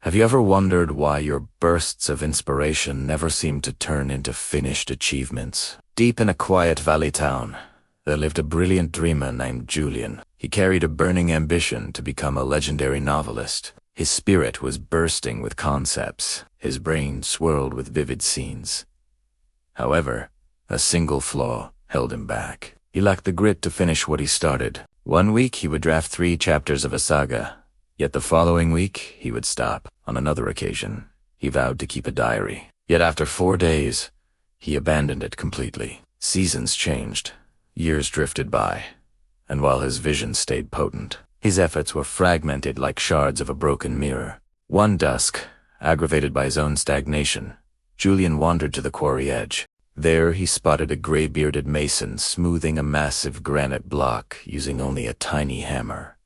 Have you ever wondered why your bursts of inspiration never seem to turn into finished achievements? Deep in a quiet valley town, there lived a brilliant dreamer named Julian. He carried a burning ambition to become a legendary novelist. His spirit was bursting with concepts. His brain swirled with vivid scenes. However, a single flaw held him back. He lacked the grit to finish what he started. One week he would draft 3 chapters of a saga, yet the following week he would stop. On another occasion, he vowed to keep a diary. Yet after 4 days, he abandoned it completely. Seasons changed, years drifted by, and while his vision stayed potent, his efforts were fragmented like shards of a broken mirror. One dusk, aggravated by his own stagnation, Julian wandered to the quarry edge. There he spotted a gray-bearded mason smoothing a massive granite block using only a tiny hammer.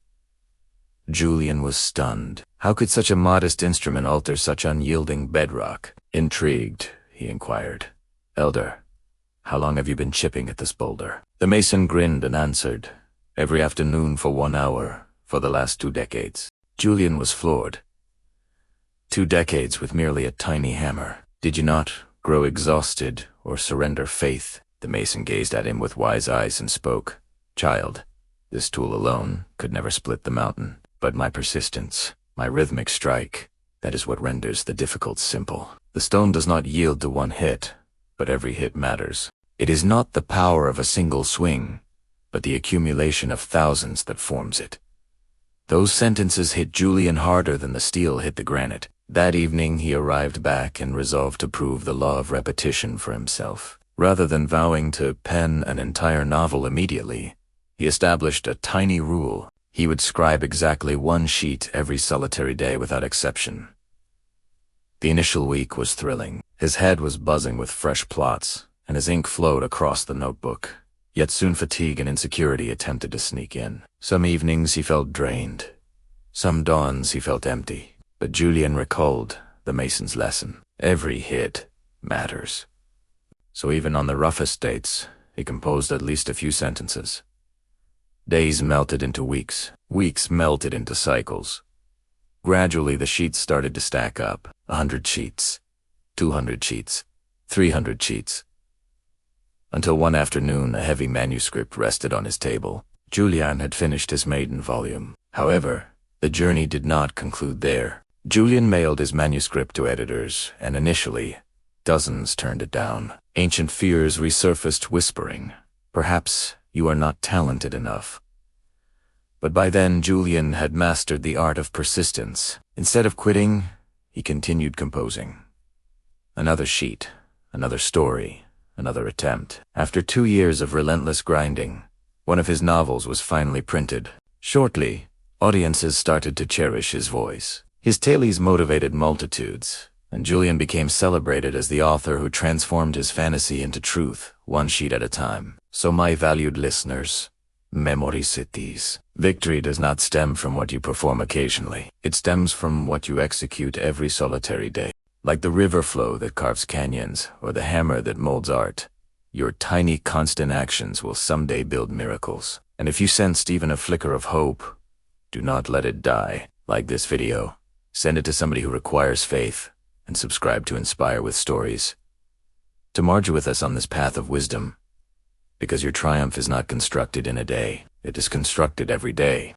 Julian was stunned. How could such a modest instrument alter such unyielding bedrock? Intrigued, he inquired, "Elder, how long have you been chipping at this boulder?" The mason grinned and answered, "Every afternoon for 1 hour, for the last 2 decades." Julian was floored. 2 decades with merely a tiny hammer. Did you not grow exhausted or surrender faith? The mason gazed at him with wise eyes and spoke, "Child, this tool alone could never split the mountain. But my persistence, my rhythmic strike, that is what renders the difficult simple. The stone does not yield to 1 hit, but every hit matters. It is not the power of a single swing, but the accumulation of thousands that forms it." Those sentences hit Julian harder than the steel hit the granite. That evening he arrived back and resolved to prove the law of repetition for himself. Rather than vowing to pen an entire novel immediately, he established a tiny rule. He would scribe exactly 1 sheet every solitary day without exception. The initial week was thrilling. His head was buzzing with fresh plots, and his ink flowed across the notebook. Yet soon fatigue and insecurity attempted to sneak in. Some evenings he felt drained. Some dawns he felt empty. But Julian recalled the mason's lesson. Every hit matters. So even on the roughest dates, he composed at least a few sentences. Days melted into weeks. Weeks melted into cycles. Gradually the sheets started to stack up. 100 sheets, 200 sheets, 300 sheets. Until one afternoon a heavy manuscript rested on his table. Julian had finished his maiden volume. However, the journey did not conclude there. Julian mailed his manuscript to editors, and initially, dozens turned it down. Ancient fears resurfaced whispering, "Perhaps you are not talented enough." But by then Julian had mastered the art of persistence. Instead of quitting, he continued composing. Another sheet, another story, another attempt. After 2 years of relentless grinding, one of his novels was finally printed. Shortly, audiences started to cherish his voice. His tales motivated multitudes, and Julian became celebrated as the author who transformed his fantasy into truth, 1 sheet at a time. So my valued listeners, memorize these. Victory does not stem from what you perform occasionally. It stems from what you execute every solitary day. Like the river flow that carves canyons, or the hammer that molds art, your tiny constant actions will someday build miracles. And if you sensed even a flicker of hope, do not let it die. Like this video, send it to somebody who requires faith, and subscribe to Inspire with Stories. To march with us on this path of wisdom, because your triumph is not constructed in a day, it is constructed every day.